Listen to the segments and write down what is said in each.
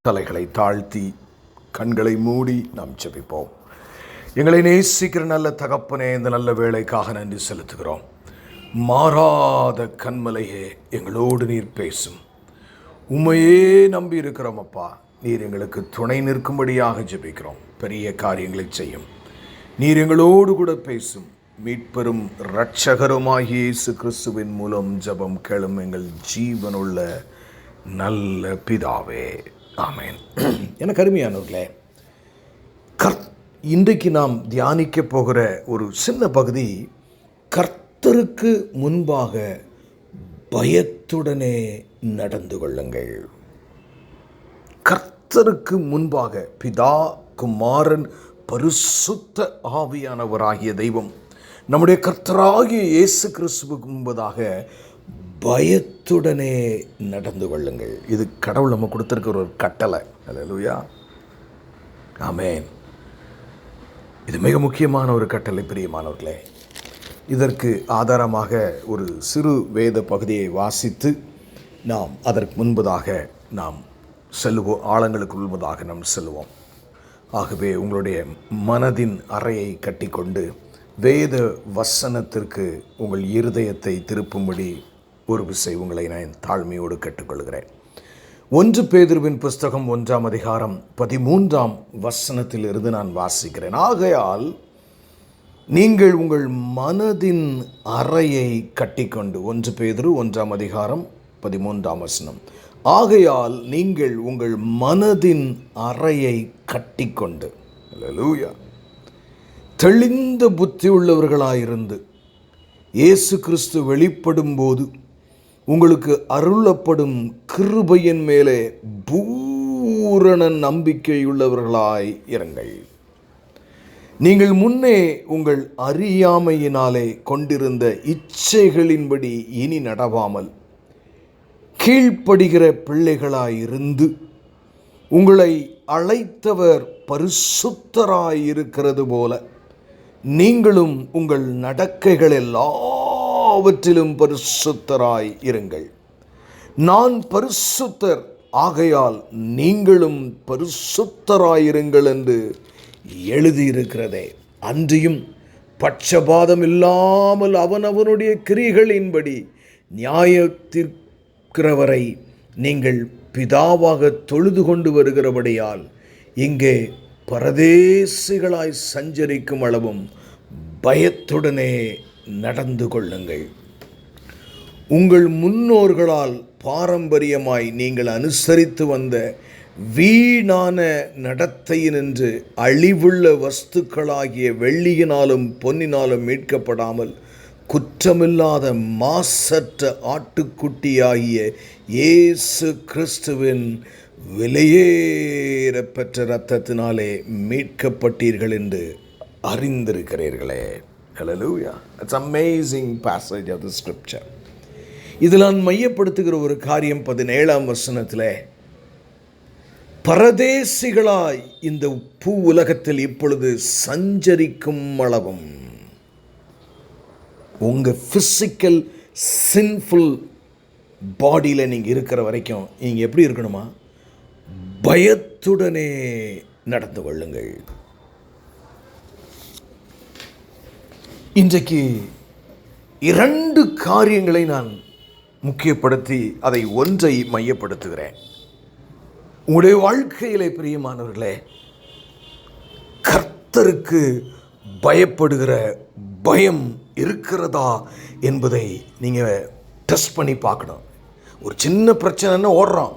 தலைகளை தாழ்த்தி கண்களை மூடி நாம் ஜெபிப்போம். எங்களை நேசிக்கிற நல்ல தகப்பனே, இந்த நல்ல வேளைக்காக நன்றி செலுத்துகிறோம். மாறாத கண்மலையே, எங்களோடு நீர் பேசும். உம்மையே நம்பி இருக்கிறோம் அப்பா. நீர் எங்களுக்கு துணை நிற்கும்படியாக ஜெபிக்கிறோம். பெரிய காரியங்களை செய்யும். நீர் எங்களோடு கூட பேசும். மீட்பெரும் இரட்சகருமாகிய இயேசு கிறிஸ்துவின் மூலம் ஜெபம் கேளும் எங்கள் ஜீவனுள்ள நல்ல பிதாவே, ஆமென். எனக்கு அருமையானவர்களே, இன்றைக்கு நாம் தியானிக்க போகிற ஒரு சின்ன பகுதி, கர்த்தருக்கு முன்பாக பயத்துடனே நடந்து கொள்ளுங்கள். கர்த்தருக்கு முன்பாக பிதா, குமாரன், பரிசுத்த ஆவியானவராகிய தெய்வம், நம்முடைய கர்த்தராகிய இயேசு கிறிஸ்துவுக்கு முன்பதாக பயத்துடனே நடந்து கொள்ளுங்கள். இது கடவுள் நம்ம கொடுத்துருக்கிற ஒரு கட்டளை. அல்லேலூயா, ஆமென். இது மிக முக்கியமான ஒரு கட்டளை பிரியமானவர்களே. இதற்கு ஆதாரமாக ஒரு சிறு வேத பகுதியை வாசித்து நாம் அதற்கு முன்பதாக நாம் செல்லுவோம். ஆழங்களுக்கு முன்பதாக நாம் செல்லுவோம். ஆகவே உங்களுடைய மனதின் அறையை கட்டிக்கொண்டு வேத வசனத்திற்கு உங்கள் இருதயத்தை திருப்பும்படி ஒரு விசை உங்களை நான் தாழ்மையோடு கேட்டுக்கொள்கிறேன். 1 பேதுருவின் புஸ்தகம் 1ஆம் அதிகாரம் 13ஆம் வசனத்தில் இருந்து நான் வாசிக்கிறேன். ஆகையால் நீங்கள் உங்கள் மனதின் அறையை கட்டிக்கொண்டு, 1 பேதுரு 1ஆம் அதிகாரம் 13ஆம் வசனம். ஆகையால் நீங்கள் உங்கள் மனதின் அறையை கட்டிக்கொண்டு, அல்லேலூயா, தெளிந்த புத்தி உள்ளவர்களாயிருந்து இயேசு கிறிஸ்து வெளிப்படும் போது உங்களுக்கு அருளப்படும் கிருபையின் மேலே பூரண நம்பிக்கையுள்ளவர்களாய் இருங்கள். நீங்கள் முன்னே உங்கள் அறியாமையினாலே கொண்டிருந்த இச்சைகளின்படி இனி நடவாமல் கீழ்ப்படுகிற பிள்ளைகளாயிருந்து உங்களை அழைத்தவர் பரிசுத்தராயிருக்கிறது போல நீங்களும் உங்கள் நடக்கைகள் எல்லாவற்றிலும் பரிசுத்தராய் இருங்கள். நான் பரிசுத்தர், ஆகையால் நீங்களும் பரிசுத்தராயிருங்கள் என்று எழுதியிருக்கிறதே. அன்றியும் பட்சபாதம் இல்லாமல் அவனவனுடைய கிரியைகளின்படி நியாயத்திற்கிறவரை நீங்கள் பிதாவாக தொழுது கொண்டு வருகிறபடியால் இங்கே பரதேசிகளாய் சஞ்சரிக்கும் அளவும் பயத்துடனே நடந்து கொள்ளுங்கள். உங்கள் முன்னோர்களால் பாரம்பரியமாய் நீங்கள் அனுசரித்து வந்த வீணான நடத்தையினின்று அழிவுள்ள வஸ்துக்களாகிய வெள்ளியினாலும் பொன்னினாலும் மீட்கப்படாமல் குற்றமில்லாத மாசற்ற ஆட்டுக்குட்டியாகிய இயேசு கிறிஸ்துவின் விலையேறப்பெற்ற இரத்தத்தினாலே மீட்கப்பட்டீர்கள் என்று அறிந்திருக்கிறீர்களே. Hallelujah. That's amazing passage of the scripture. இதில் நான் மையப்படுத்துகிற ஒரு காரியம் 17ஆம் வசனத்தில், பரதேசிகளாய் இந்த பூ உலகத்தில் இப்பொழுது சஞ்சரிக்கும் அளவும், உங்கள் ஃபிசிக்கல் சின்ஃபுல் பாடியில் நீங்கள் இருக்கிற வரைக்கும் நீங்கள் எப்படி இருக்கணுமா? பயத்துடனே நடந்து கொள்ளுங்கள். இன்றைக்கு 2 காரியங்களை நான் முக்கியப்படுத்தி அதை ஒன்றை மையப்படுத்துகிறேன். உங்களுடைய வாழ்க்கையிலே பிரியமானவர்களே, கர்த்தருக்கு பயப்படுகிற பயம் இருக்கிறதா என்பதை நீங்கள் டெஸ்ட் பண்ணி பார்க்கணும். ஒரு சின்ன பிரச்சனைன்னு ஓடுறோம்,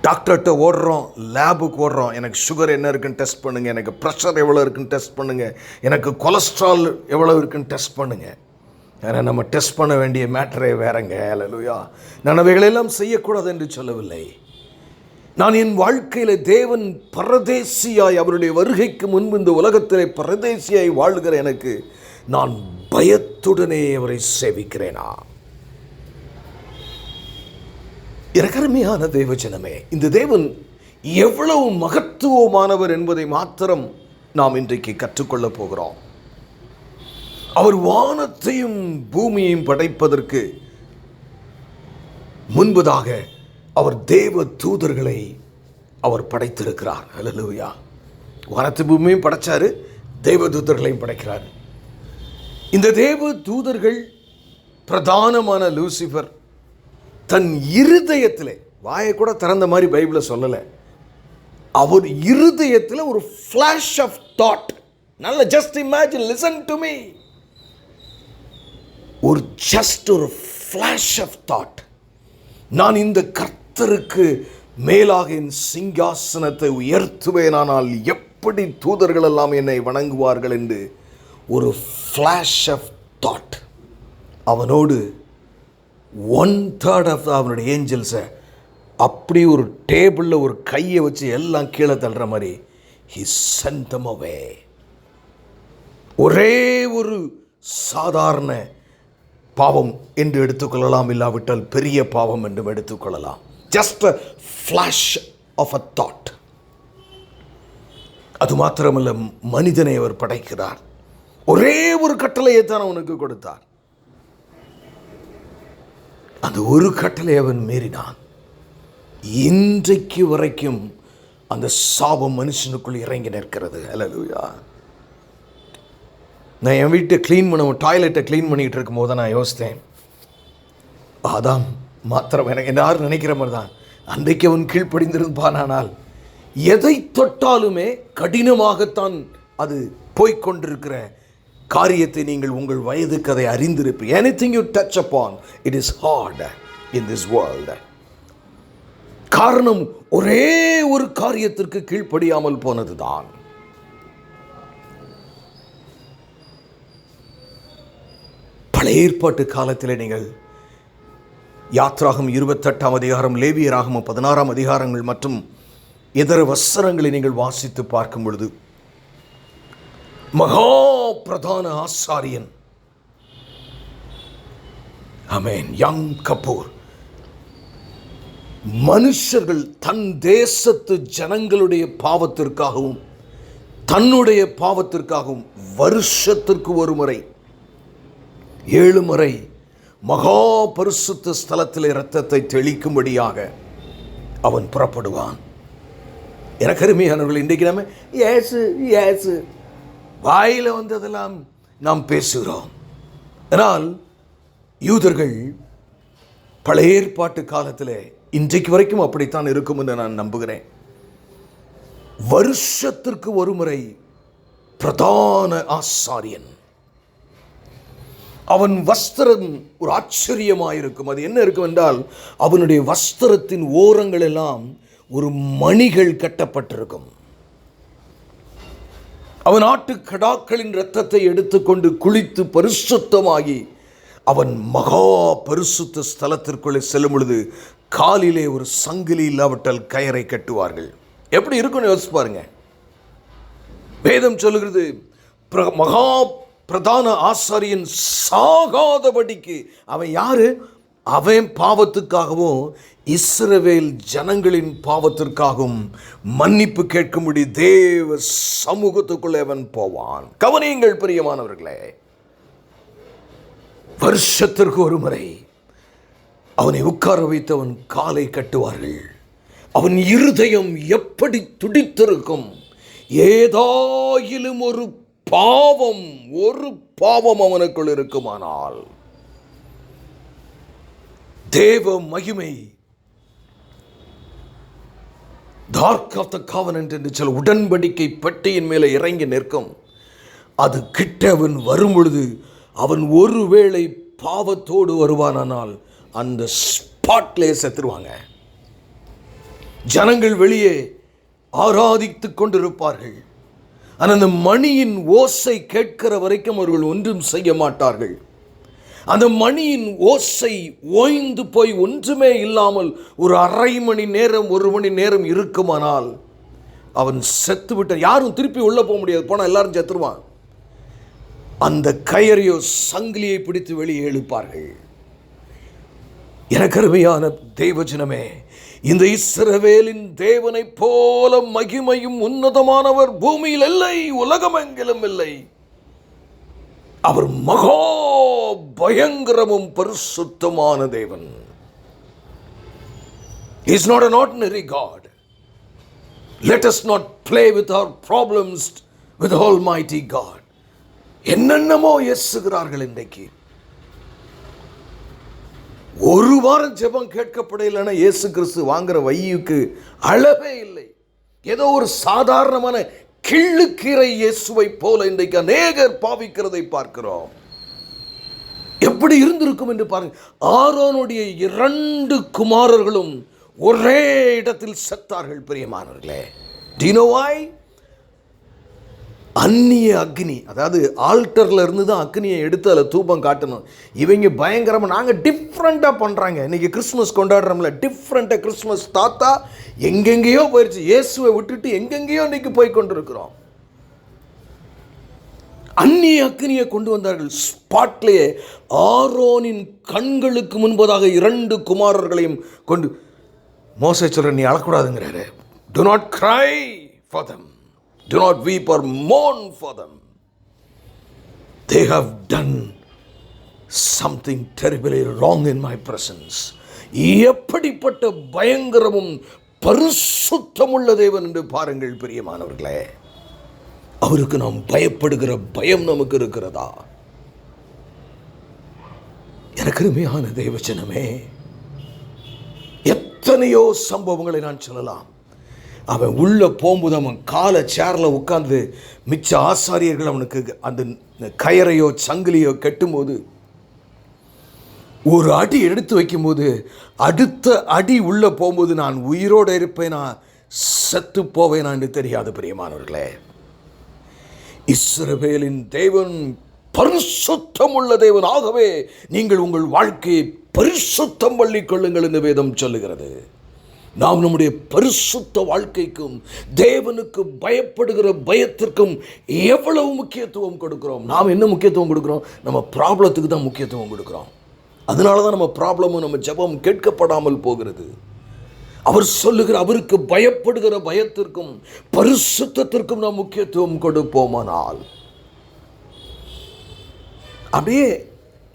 டாக்டர்கிட்ட ஓடுறோம், லேபுக்கு ஓடுறோம். எனக்கு சுகர் என்ன இருக்குன்னு டெஸ்ட் பண்ணுங்கள், எனக்கு ப்ரெஷர் எவ்வளோ இருக்குன்னு டெஸ்ட் பண்ணுங்கள், எனக்கு கொலஸ்ட்ரால் எவ்வளோ இருக்குன்னு டெஸ்ட் பண்ணுங்கள். ஏன்னா நம்ம டெஸ்ட் பண்ண வேண்டிய மேட்டரே வேறங்க. அல்லேலூயா. நான் அவைகளெல்லாம் செய்யக்கூடாது என்று சொல்லவில்லை. நான் என் வாழ்க்கையில் தேவன் பரதேசியாய், அவருடைய வருகைக்கு முன்பு இந்த உலகத்திலே பரதேசியாய் வாழ்கிற எனக்கு நான் பயத்துடனே அவரை சேவிக்கிறேனா? இரக்கருமையான தேவஜனமே, இந்த தேவன் எவ்வளவு மகத்துவமானவர் என்பதை மாத்திரம் நாம் இன்றைக்கு கற்றுக்கொள்ளப் போகிறோம். அவர் வானத்தையும் பூமியையும் படைப்பதற்கு முன்பதாக அவர் தேவ தூதர்களை அவர் படைத்திருக்கிறார். ஹல்லேலூயா. வானத்து பூமியும் படைச்சாரு, தேவ தூதர்களையும் படைக்கிறார். இந்த தேவ தூதர்கள் பிரதானமான லூசிஃபர் தன் இருதயத்தில், வாயை கூட திறந்த மாதிரி பைபிளில் சொல்லலை, அவர் இருதயத்தில் ஒரு ஃபிளாஷ் ஆஃப் தாட், நல்ல just imagine, listen to me, ஒரு ஜஸ்ட் ஒரு ஃபிளாஷ் ஆஃப் தாட், நான் இந்த கர்த்தருக்கு மேலாக என் சிங்காசனத்தை உயர்த்துவேனானால் எப்படி தூதர்கள் எல்லாம் என்னை வணங்குவார்கள் என்று ஒரு ஃபிளாஷ் ஆஃப் தாட். அவனோடு 1/3 ஆஃப் அவனுடைய ஏஞ்சல்ஸை அப்படி ஒரு டேபிளில் ஒரு கையை வச்சு எல்லாம் கீழே தள்ளுற மாதிரி he sent them away. ஒரே ஒரு சாதாரண பாவம் என்று எடுத்துக்கொள்ளலாம், இல்லாவிட்டால் பெரிய பாவம் என்றும் எடுத்துக்கொள்ளலாம். Just a flash of a thought. அது மாத்திரமல்ல, மனிதனை அவர் படைக்கிறார். ஒரே ஒரு கட்டளையை தான் அவனுக்கு கொடுத்தார். அந்த ஒரு கட்டளை அவன் மீறினான். இன்றைக்கு வரைக்கும் அந்த சாபம் மனுஷனுக்குள் இறங்கி நிற்கிறது. ஹல்லேலூயா. நான் என் வீட்டை க்ளீன் பண்ண, டாய்லெட்டை க்ளீன் பண்ணிகிட்டு இருக்கும் போது நான் யோசித்தேன், ஆதாம் மாத்திரம் எனக்கு எல்லாரும் நினைக்கிற மாதிரி தான் அன்றைக்கு அவன் கீழ்ப்படிந்திருப்பானால் எதை தொட்டாலுமே கடினமாகத்தான் அது போய்கொண்டிருக்கிற காரியத்தை நீங்கள் உங்கள் வயதுக்கு அதை அறிந்திருப்பீர்கள். anything you touch upon it is hard in this world. காரணம் ஒரே ஒரு காரியத்திற்கு கீழ்ப்படியாமல் போனதுதான். பழைய ஏற்பாட்டு காலத்தில் நீங்கள் யாத்ராகம் 28ஆம் அதிகாரம், லேவியராகமம் 16ஆம் அதிகாரங்கள் மற்றும் இதர வசனங்களை நீங்கள் வாசித்து பார்க்கும் பொழுது, மகா பிரதான ஆசாரியன், ஆமென், யம் கபூர், மனுஷர்கள் தன் தேசத்து ஜனங்களுடைய பாவத்திற்காகவும் தன்னுடைய பாவத்திற்காகவும் வருஷத்திற்கு ஒரு முறை 7 முறை மகா பரிசுத்த ஸ்தலத்திலே இரத்தத்தை தெளிக்கும்படியாக அவன் புறப்படுவான். எனக்கு அருமையானவர்கள், இன்றைக்கு நம்ம ஏசு ஏசு வாயில் வந்ததெல்லாம் நாம் பேசுகிறோம். ஆனால் யூதர்கள் பழைய ஏற்பாட்டு காலத்தில் இன்றைக்கு வரைக்கும் அப்படித்தான் இருக்கும் என்று நான் நம்புகிறேன். வருஷத்திற்கு ஒரு முறை பிரதான ஆசாரியன், அவன் வஸ்திரம் ஒரு ஆச்சரியமாயிருக்கும். அது என்ன இருக்கும் என்றால், அவனுடைய வஸ்திரத்தின் ஓரங்கள் எல்லாம் ஒரு மணிகள் கட்டப்பட்டிருக்கும். அவன் ஆட்டுக்கடாக்களின் இரத்தத்தை எடுத்துக்கொண்டு குளித்து பரிசுத்தமாகி அவன் மகா பரிசுத்த ஸ்தலத்திற்குள்ளே செல்லும் பொழுது காலிலே ஒரு சங்கிலி இல்லாவிட்டால் கயரை கட்டுவார்கள். எப்படி இருக்குன்னு யோசிச்சு பாருங்க. வேதம் சொல்லுகிறது, மகா பிரதான ஆசாரியன் சாகாதபடிக்கு. அவன் யாரு? அவன் பாவத்துக்காகவும் இஸ்ரவேல் ஜனங்களின் பாவத்திற்காகவும் மன்னிப்பு கேட்கும்படி தேவ சமூகத்துக்குள்ளே அவன் போவான். கவனியுங்கள் பிரியமானவர்களே, வருஷத்திற்கு ஒரு முறை அவனை உட்கார வைத்து அவன் காலை கட்டுவார்கள். அவன் இருதயம் எப்படி துடித்திருக்கும்! ஏதாயிலும் ஒரு பாவம் அவனுக்குள் இருக்குமானால் தேவ மகிமை, டார்க் ஆஃப் த காவனன்ட் என்று சொல்ல, உடன்படிக்கை பெட்டியின் மேலே இறங்கி நிற்கும். அது கிட்ட அவன் வரும் பொழுது அவன் ஒருவேளை பாவத்தோடு வருவானால் அந்த ஸ்பாட்லே செத்துருவாங்க. ஜனங்கள் வெளியே ஆராதித்துக் கொண்டிருப்பார்கள். ஆனால் அந்த மணியின் ஓசை கேட்கிற வரைக்கும் அவர்கள் ஒன்றும் செய்ய மாட்டார்கள். அந்த மணியின் ஓசை ஓய்ந்து போய் ஒன்றுமே இல்லாமல் ஒரு அரை மணி நேரம் 1 மணி நேரம் இருக்குமானால் அவன் செத்து விட்ட, யாரும் திருப்பி உள்ள போக முடியாது. போனால் எல்லாரும் செத்துருவான். அந்த கயரையோ சங்கிலியை பிடித்து வெளியே எழுப்பார்கள். எனக்கு அருமையான தேவஜனமே, இந்த இஸ்ரவேலின் தேவனை போல மகிமையும் உன்னதமானவர் பூமியில் இல்லை, உலகமெங்கிலும் இல்லை. அவர் மகா பயங்கரமும் பரிசுத்தமான தேவன். He is not an ordinary God. Let us not play with our problems with Almighty God. என்னென்னமோ ஏசுகிறார்கள் இன்றைக்கு. ஒரு வாரம் ஜெபம் கேட்கப்படலைன்னா இயேசு கிறிஸ்து வாங்குற வையுக்கு அளவே இல்லை. ஏதோ ஒரு சாதாரணமான கிள்ளுக்கீரை இயேசுவை போல இன்றைக்கு அநேகர் பாவிக்கிறதை பார்க்கிறோம். எப்படி இருந்திருக்கும் என்று பாருங்க. ஆரோனுடைய 2 குமாரர்களும் ஒரே இடத்தில் செத்தார்கள் பிரியமானவர்களே. Do you know why? அந்நிய அக்னி, அதாவது ஆல்டர்ல இருந்து தான் அக்னியை எடுத்து அதில் தூபம் காட்டணும். இவங்க பயங்கரமாக நாங்கள் டிஃப்ரெண்ட்டாக பண்ணுறாங்க. இன்றைக்கி கிறிஸ்மஸ் கொண்டாடுறோம்ல, டிஃப்ரெண்ட்டாக கிறிஸ்மஸ் தாத்தா எங்கெங்கேயோ போயிடுச்சு. இயேசுவை விட்டுட்டு எங்கெங்கேயோ இன்றைக்கி போய் கொண்டிருக்கிறோம். அந்நிய அக்னியை கொண்டு வந்தார்கள். ஸ்பாட்லேயே ஆரோனின் கண்களுக்கு முன்பதாக 2 குமாரர்களையும் கொண்டு மோசே சொல்ற, நீ அழக்கூடாதுங்கிறாரு. Do not cry for them. Do not weep or mourn for them. They have done something terribly wrong in my presence. எப்படிப்பட்ட பயங்கரமும் பரிசுத்தமுள்ள தேவன் என்று பாருங்கள் பிரியமானவர்களே. அவருக்கு நாம் பயப்படுகிற பயம் நமக்கு இருக்கிறதா? எனக்கு அருமையான தேவஜனமே, எத்தனையோ சம்பவங்களை நான் சொல்லலாம். அவன் உள்ள போகும்போது அவன் காலை சேர்ல உட்கார்ந்து மிச்ச ஆசாரியர்கள் அவனுக்கு அந்த கயரையோ சங்கிலியோ கட்டும்போது ஒரு அடி எடுத்து வைக்கும்போது அடுத்த அடி உள்ள போகும்போது நான் உயிரோடு இருப்பேனா செத்து போவேனா என்று தெரியாது பிரியமானவர்களே. இஸ்ரவேலின் தேவன் பரிசுத்தம் உள்ள தேவன். ஆகவே நீங்கள் உங்கள் வாழ்க்கையை பரிசுத்தம் பண்ணிக் கொள்ளுங்கள் என்று வேதம் சொல்லுகிறது. நாம் நம்முடைய பரிசுத்த வாழ்க்கைக்கும் தேவனுக்கு பயப்படுகிற பயத்திற்கும் எவ்வளவு முக்கியத்துவம் கொடுக்கிறோம். நாம் என்ன முக்கியத்துவம் கொடுக்கிறோம்? நம்ம ப்ராப்ளத்துக்கு தான் முக்கியத்துவம் கொடுக்கிறோம். அதனால தான் நம்ம ப்ராப்ளமும் நம்ம ஜெபம் கேட்கப்படாமல் போகிறது. அவர் சொல்லுகிற அவருக்கு பயப்படுகிற பயத்திற்கும் பரிசுத்தத்திற்கும் நாம் முக்கியத்துவம் கொடுப்போமானால், அப்படியே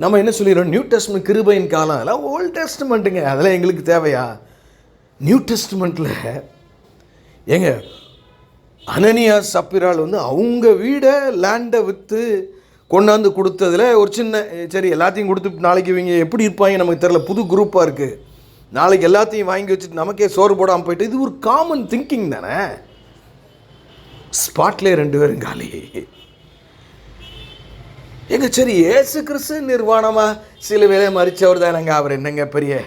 நம்ம என்ன சொல்லிடுறோம்? நியூ டெஸ்ட்மெண்ட் கிருபையின் காலம், அதெல்லாம் ஓல்ட் டெஸ்ட்மெண்ட்டுங்க, அதெல்லாம் எங்களுக்கு தேவையா? நியூ டெஸ்ட்மெண்ட்டில் ஏங்க அனனியா சப்பிரால் அவங்க வீடை லேண்டை விற்று கொண்டாந்து கொடுத்ததில் ஒரு சின்ன சரி எல்லாத்தையும் கொடுத்து நாளைக்கு இவங்க எப்படி இருப்பாங்க நமக்கு தெரியல, புது குரூப்பாக இருக்குது, நாளைக்கு எல்லாத்தையும் வாங்கி வச்சுட்டு நமக்கே சோறு போடாமல் போயிட்டு, இது ஒரு காமன் திங்கிங் தானே. ஸ்பாட்லேயே 2 பேரும் காலி. எங்க சரி ஏசு கிறிஸ்து நிர்வாணமாக சில வேலை மறிச்சவர் தானங்க, அவர் என்னங்க பெரிய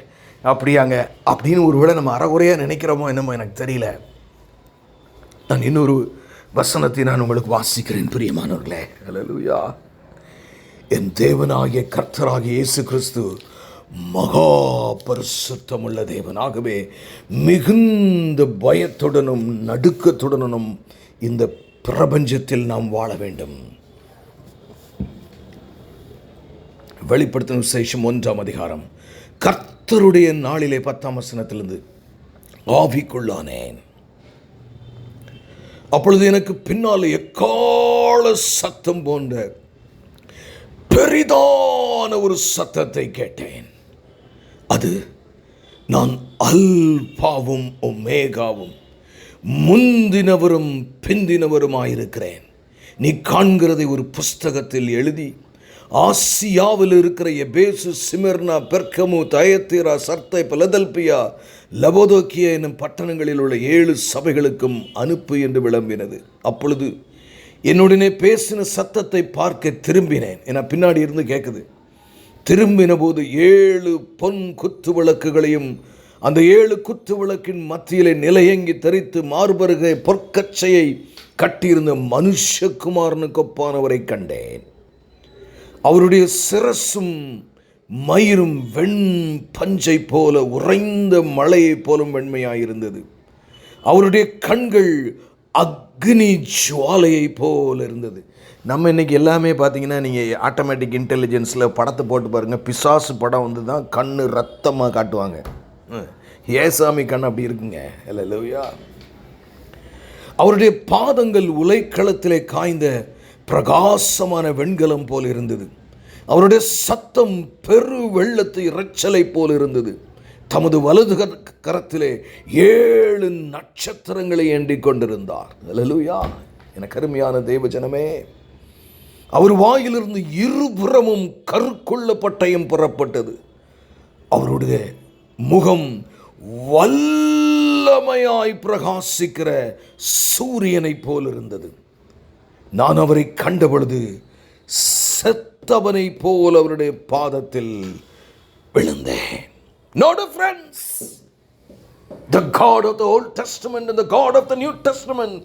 அப்படியாங்க அப்படின்னு ஒரு வேளை நம்ம அறகுறையாக நினைக்கிறோமோ என்னமோ எனக்கு தெரியல. நான் இன்னொரு வசனத்தை நான் உங்களுக்கு வாசிக்கிறேன் பிரியமானவர்களே. அல்லேலூயா. என் தேவனாகிய கர்த்தராகிய இயேசு கிறிஸ்து மகா பரிசுத்தமுள்ள தேவனாகவே மிகுந்த பயத்துடனும் நடுக்கத்துடனும் இந்த பிரபஞ்சத்தில் நாம் வாழ வேண்டும். வெளிப்படுத்தின விசேஷம் 1ஆம் அதிகாரம். கர்த்தருடைய நாளிலே 10ஆம் வசனத்திலிருந்து ஆவிக்குள்ளானேன். அப்பொழுது எனக்கு பின்னால் எக்கால சத்தம் போன்ற பெரிதான ஒரு சத்தத்தை கேட்டேன். அது நான் அல்பாவும் ஒமேகாவும் முந்தினவரும் பிந்தினவருமாயிருக்கிறேன். நீ காண்கிறதை ஒரு புஸ்தகத்தில் எழுதி ஆசியாவில் இருக்கிற எபேசு, சிமிர்னா, பெர்கமு, தயத்தீரா, சர்த்தை, பிலதெல்பியா, லவோதோக்கியா என்னும் பட்டணங்களில் உள்ள 7 சபைகளுக்கும் அனுப்பு என்று விளம்பினது. அப்பொழுது என்னுடனே பேசின சத்தத்தை பார்க்க திரும்பினேன். என பின்னாடி இருந்து கேட்குது. திரும்பின போது 7 பொன் குத்து விளக்குகளையும் அந்த 7 குத்து விளக்கின் மத்தியிலே நிலையங்கி தரித்து மார்பருகே பொற்கச்சையை கட்டியிருந்த மனுஷகுமாரனுக்கு ஒப்பானவரை கண்டேன். அவருடைய சிரசும் மயிரும் வெண் பஞ்சை போல உறைந்த மழையை போலும் வெண்மையாயிருந்தது. அவருடைய கண்கள் அக்னி ஜுவாலையை போல இருந்தது. நம்ம இன்றைக்கி எல்லாமே பார்த்தீங்கன்னா நீங்கள் ஆட்டோமேட்டிக் இன்டெலிஜென்ஸில் படத்தை போட்டு பாருங்கள், பிசாசு படம் தான் கண் ரத்தமாக காட்டுவாங்க. ஏசாமி கண் அப்படி இருக்குங்க. அல்லேலூயா. அவருடைய பாதங்கள் உலைக்களத்திலே காய்ந்த பிரகாசமான வெண்கலம் போல் இருந்தது. அவருடைய சத்தம் பெரு வெள்ளத்து இரைச்சலை போல் இருந்தது. தமது வலது கரத்திலே 7 நட்சத்திரங்களை ஏந்திக் கொண்டிருந்தார். அல்லேலூயா. எனக்கு அருமையான தேவஜனமே, அவர் வாயிலிருந்து இருபுறமும் கருக்குள்ள பட்டயம் புறப்பட்டது. அவருடைய முகம் வல்லமையாய் பிரகாசிக்கிற சூரியனை போல் இருந்தது. நான் அவரை கண்டபொழுது செத்தவனை போல் அவருடைய பாதத்தில் விழுந்தேன். Not a friends. The God of the Old Testament and the God of the New Testament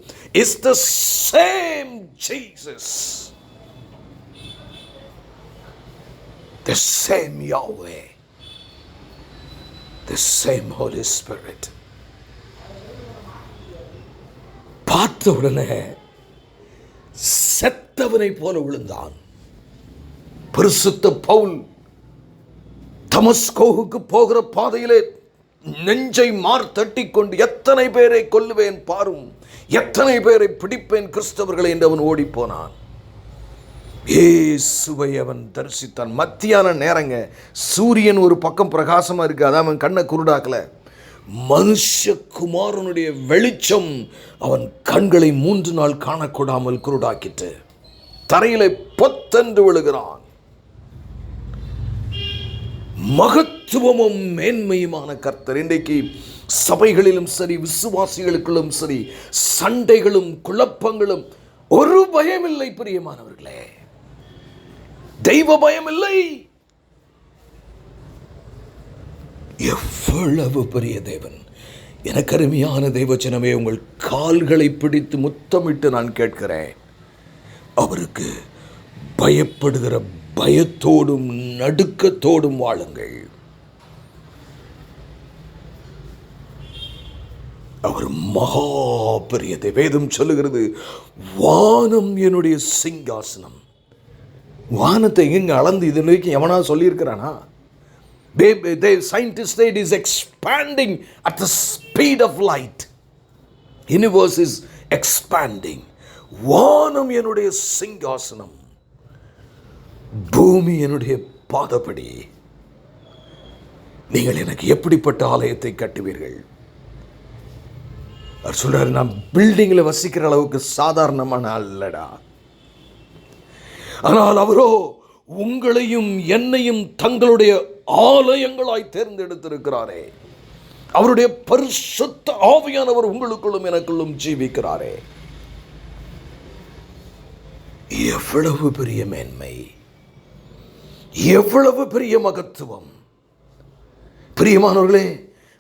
is the same Jesus. The same Yahweh. The same Holy Spirit. பார்த்த உடனே செத்தவனை போல விழுந்தான். பரிசுத்த பவுல் தமஸ்கோவுக்கு போகிற பாதையிலே நெஞ்சை தட்டி கொண்டு எத்தனை பேரை கொல்லுவேன் பாரும், எத்தனை பேரை பிடிப்பேன் கிறிஸ்தவர்களை என்று அவன் ஓடி போனான். இயேசுவை அவன் தரிசித்தான். மத்தியான நேரங்க, சூரியன் ஒரு பக்கம் பிரகாசமா இருக்கு, அதான் அவன் கண்ணை குருடாக்கல. மனுஷகுமாரனுடைய வெளிச்சம் அவன் கண்களை 3 நாள் காணக்கூடாமல் குருடாக்கிட்டு தரையிலே பொத்தென்று விழுகிறான். மகத்துவமும் மேன்மையுமான கர்த்தர். இன்றைக்கு சபைகளிலும் சரி, விசுவாசிகளுக்குள்ளும் சரி, சண்டைகளும் குழப்பங்களும், ஒரு பயம் இல்லை பிரியமானவர்களே. தெய்வ பயம் இல்லை. எவ்வளவு பெரிய தேவன்! எனக்கு அருமையான தெய்வஜனமே, உங்கள் கால்களை பிடித்து முத்தமிட்டு நான் கேட்கிறேன், அவருக்கு பயப்படுகிற பயத்தோடும் நடுக்கத்தோடும் வாழுங்கள். அவர் மகா பெரியதை. வேதம் சொல்லுகிறது, வானம் என்னுடைய சிங்காசனம். வானத்தை எங்க அளந்து இது வரைக்கும் எவனா சொல்லியிருக்கிறானா? Scientists say it is expanding at the speed of light. Universe is expanding. வானம் என்னுடைய சிங்காசனம், பூமி என்னுடைய பாதப்படி. நீங்கள் எனக்கு எப்படிப்பட்ட ஆலயத்தை கட்டுவீர்கள்? அவர் சொல்றாரு, நான் பில்டிங்ல வசிக்கிற அளவுக்கு சாதாரணமான அல்லடா. ஆனால் அவரோ உங்களையும் என்னையும் தங்களுடைய ஆலயங்களாய் தேர்ந்தெடுத்திருக்கிறாரே. அவருடைய பரிசுத்த ஆவியானவர் உங்களுக்குள்ளும் எனக்குள்ளும் ஜீவிக்கிறாரே. எவ்வளவு பெரிய மேன்மை, எவ்வளவு பெரிய மகத்துவம்! பிரியமானவர்களே,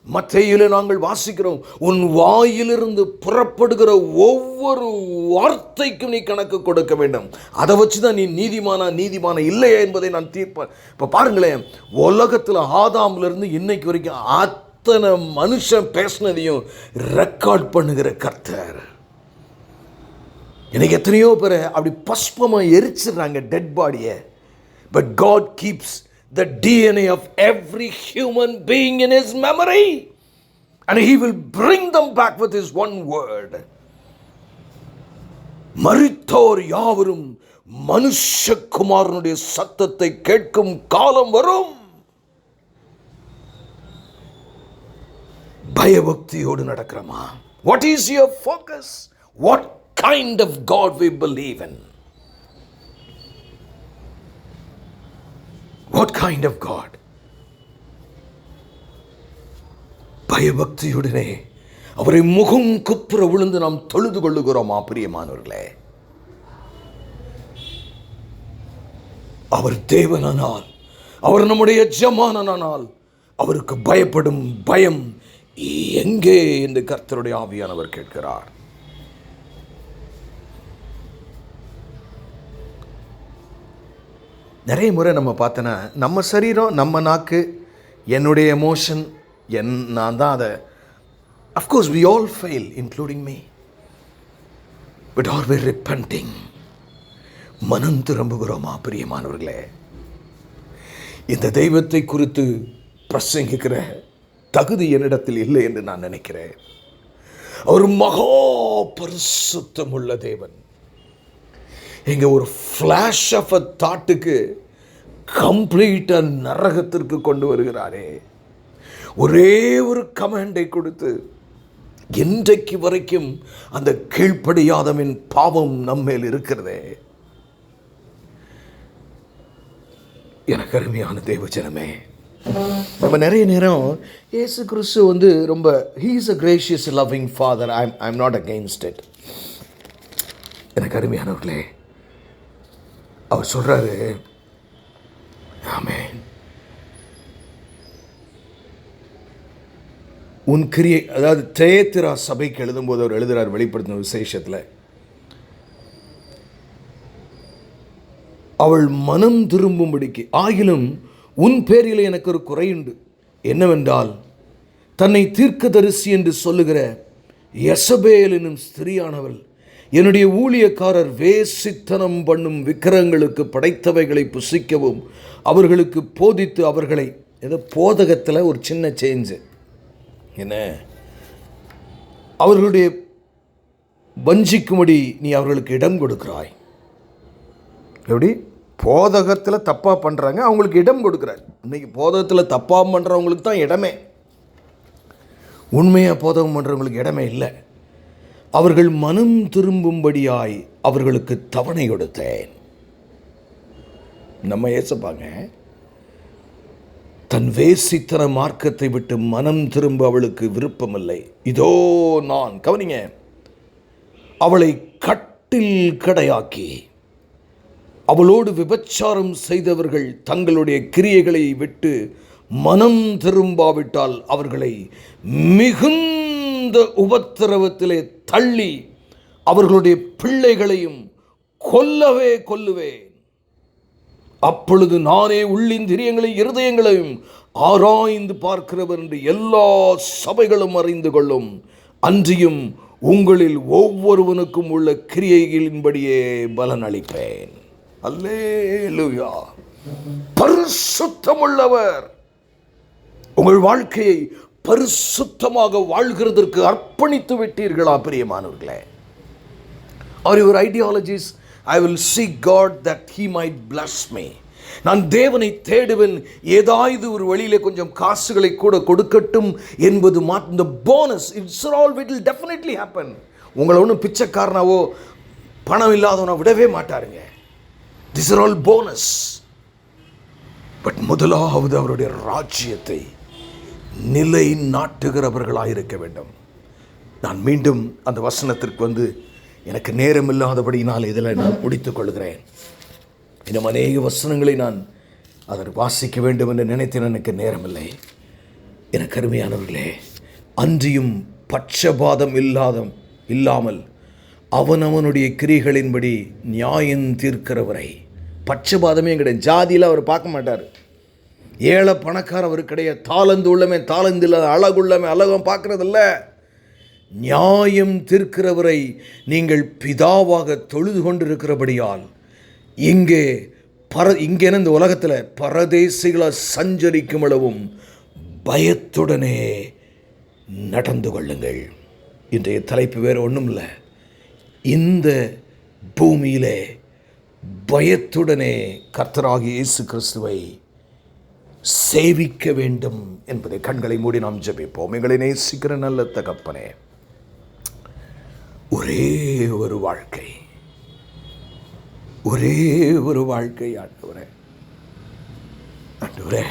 மத்தேயுவிலே நாங்கள் வாசிக்கிறோம், உன் வாயிலிருந்து புறப்படுகிற ஒவ்வொரு வார்த்தைக்கும் நீ கணக்கு கொடுக்க வேண்டும். அதை வச்சுதான் நீ நீதிமானா இல்லையா என்பதை நான் தீர்ப்பேன். இப்ப பாருங்களேன், உலகத்தில் ஆதாமிலிருந்து இன்னைக்கு வரைக்கும் அத்தனை மனுஷன் பேசினதையும் ரெக்கார்ட் பண்ணுகிற கர்த்தர். எனக்கு எத்தனையோ பேரை அப்படி பஸ்பமா எரிச்சிடுறாங்க டெட் பாடியை. But God keeps the DNA of every human being in his memory, and he will bring them back with his one word. மரித்தோர் யாவரும் மனுஷகுமாரனுடைய சத்தத்தை கேட்கும் காலம் வரும். பயபக்தியோடு நடக்கிறோமா? What is your focus? What kind of God we believe in? What kind of God? பயபக்தியுடனே அவரை முகம் குப்புற விழுந்து நாம் தொழுது கொள்ளுகிறோமா பிரியமானவர்களே? அவர் தேவனானால், அவர் நம்முடைய எஜமானனானால், அவருக்கு பயப்படும் பயம் எங்கே என்று கர்த்தருடைய ஆவியானவர் கேட்கிறார். நிறைய முறை நம்ம பார்த்தோன்னா, நம்ம சரீரம், நம்ம நாக்கு, என்னுடைய எமோஷன், நான் தான் அதை. Of course we all fail, including me. But are we repenting? மனம் திரும்புகிறோமா பிரியமானவர்களே? இந்த தெய்வத்தை குறித்து பிரசங்கிக்கிற தகுதி என்னிடத்தில் இல்லை என்று நான் நினைக்கிறேன். அவர் மகா பரிசுத்தம் உள்ள தேவன். இங்க ஒரு ஃபிளாஷ் ஆஃப் அ தாட்டுக்கு கம்ப்ளீட்டா நரகத்திற்கு கொண்டு வருகிறாரே. ஒரே ஒரு கமாண்டை கொடுத்து இன்றைக்கு வரைக்கும் அந்த கீழ்ப்படியாதவன் பாவம் நம்மேல் இருக்கிறதே. எனக்கு அருமையான தேவஜனமே, நம்ம நிறைய நேரம் இயேசு கிறிஸ்து ரொம்ப he is a gracious loving father, I'm not against it. எனக்கு அருமையானவர்களே, அவர் சொல்றாரு, ஆமென், உன் கிரியை, அதாவது தியேத்திரா சபைக்கு எழுதும்போது அவர் எழுதுறார் வெளிப்படுத்தின விசேஷத்தில், அவள் மனம் திரும்பும்படிக்கு ஆகிலும் உன் பேரில் எனக்கு ஒரு குறையுண்டு, என்னவென்றால் தன்னை தீர்க்கதரிசி என்று சொல்லுகிற யெசபேல் என்னும் ஸ்திரியானவள் என்னுடைய ஊழியக்காரர் வேசித்தனம் பண்ணும் விக்கிரங்களுக்கு படைத்தவைகளை புசிக்கவும் அவர்களுக்கு போதித்து அவர்களை, ஏதோ போதகத்தில் ஒரு சின்ன சேஞ்சு என்ன, அவர்களுடைய வஞ்சிக்கும்படி நீ அவர்களுக்கு இடம் கொடுக்கிறாய். எப்படி போதகத்தில் தப்பாக பண்ணுறாங்க, அவங்களுக்கு இடம் கொடுக்குறாரு. இன்றைக்கி போதகத்தில் தப்பாக பண்ணுறவங்களுக்கு தான் இடமே, உண்மையாக போதகம் பண்ணுறவங்களுக்கு இடமே இல்லை. அவர்கள் மனம் திரும்பும்படியாய் அவர்களுக்கு தவணை கொடுத்தேன். நம்ம ஏசப்பாங்க தன் வேசித்தன மார்க்கத்தை விட்டு மனம் திரும்ப அவளுக்கு விருப்பமில்லை. இதோ நான், கவனிங்க, அவளை கட்டில் கடையாக்கி அவளோடு விபச்சாரம் செய்தவர்கள் தங்களுடைய கிரியைகளை விட்டு மனம் திரும்பாவிட்டால் அவர்களை மிகுந்த உபத்திரவத்திலே தள்ளி அவர்களுடைய பிள்ளைகளையும் கொல்லவே கொல்லுவேன். அப்பொழுது நானே உள்ளிந்திரியங்களையும் இருதயங்களையும் ஆராய்ந்து பார்க்கிறவர் என்று எல்லா சபைகளும் அறிந்து கொள்ளும். அன்றியும் உங்களில் ஒவ்வொருவனுக்கும் உள்ள கிரியைகளின்படியே பலன் அளிப்பேன். அல்லேலூயா. பரிசுத்தமுள்ளவர் உங்கள் வாழ்க்கையை பரிசுத்தமாக வாழ்கிறதற்கு அர்ப்பணித்து விட்டீர்களா பிரியமானவர்களே? Are your ideologies, I will seek God that he might bless me. நான் தேவனை தேடுவேன், ஏதாவது ஒரு வழியிலே கொஞ்சம் காசுகளை கூட கொடுக்கட்டும் என்பது இந்த bonus. It's all it will definitely happen. உங்களை ஒன்றும் பிச்சைக்காரனாவோ பணம் இல்லாதவனோ விடவே மாட்டாருங்க. These are all bonus. But முதலாவது அவருடைய ராஜ்யத்தை நிலை நாட்டுகிறவர்களாக இருக்க வேண்டும். நான் மீண்டும் அந்த வசனத்திற்கு எனக்கு நேரம் இல்லாதபடியினால் இதில் நான் முடித்துக் கொள்கிறேன். இன்னும் அநேக வசனங்களை நான் அதை வாசிக்க வேண்டும் என்று நினைத்தேன், எனக்கு நேரமில்லை. எனக்கு அருமையானவர்களே, அன்றியும் பட்சபாதம் இல்லாமல் அவனவனுடைய கிரிகளின்படி நியாயம் தீர்க்கிறவரை, பட்சபாதமே கிடையாது. ஜாதியில் அவர் பார்க்க மாட்டார். ஏழை பணக்கார அவர் கிடையாது. தாளந்து உள்ளமே தாளந்து இல்லாத, அழகுள்ளமே அழகம் பார்க்கறதில்ல. நியாயம் தீர்க்கிறவரை நீங்கள் பிதாவாக தொழுது கொண்டிருக்கிறபடியால் இங்கே இந்த உலகத்தில் பரதேசிகளாக சஞ்சரிக்கும் அளவும் பயத்துடனே நடந்து கொள்ளுங்கள். இன்றைய தலைப்பு வேறு ஒன்றும் இல்லை. இந்த பூமியிலே பயத்துடனே கர்த்தராகிய இயேசு கிறிஸ்துவை சேவிக்க வேண்டும் என்பதை கண்களை மூடி நாம் ஜெபிப்போம். எங்களை நேசிக்கிற நல்ல தகப்பனே, ஒரே ஒரு வாழ்க்கை ஆண்டவரே,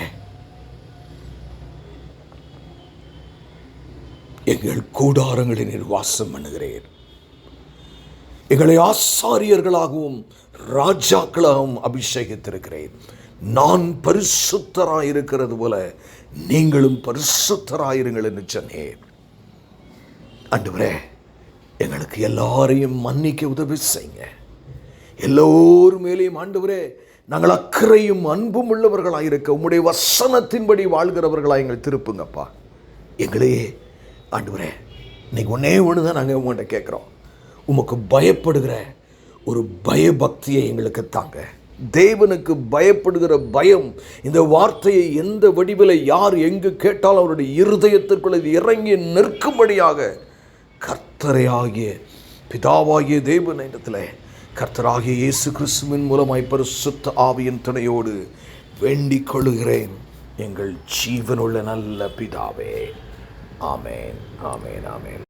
எங்கள் கூடாரங்களில் நீர் வாசம் பண்ணுகிறீர். எங்களை ஆசாரியர்களாகவும் ராஜாக்களாகவும் அபிஷேகித்திருக்கிறேன். நான் பரிசுத்தராயிருக்கிறது போல நீங்களும் பரிசுத்தராயிருங்கள் என்று சொன்னேன். ஆண்டவரே, எங்களுக்கு எல்லாரையும் மன்னிக்க உதவி செய்யுங்க. எல்லோரும் மேலேயும் ஆண்டவரே, நாங்கள் அக்கறையும் அன்பும் உள்ளவர்களாயிருக்க உம்முடைய வசனத்தின்படி வாழ்கிறவர்களாக எங்கள் திருப்புங்கப்பா. எங்களையே ஆண்டவரே, இன்னைக்கு ஒன்று தான் நாங்கள் உங்கள்கிட்ட கேட்குறோம். உமக்கு பயப்படுகிற ஒரு பயபக்தியை எங்களுக்கு தாங்க. தேவனுக்கு பயப்படுகிற பயம், இந்த வார்த்தையை எந்த வடிவில் யார் எங்கு கேட்டாலும் அவருடைய இருதயத்திற்குள் இது இறங்கி நிற்கும்படியாக கர்த்தரையாகிய பிதாவாகிய தேவனிடத்தில் கர்த்தராகிய இயேசு கிறிஸ்துவின் மூலமாய் பரிசுத்த ஆவியின் துணையோடு வேண்டிக் கொள்கிறேன். எங்கள் ஜீவனுள்ள நல்ல பிதாவே. ஆமேன், ஆமேன், ஆமேன்.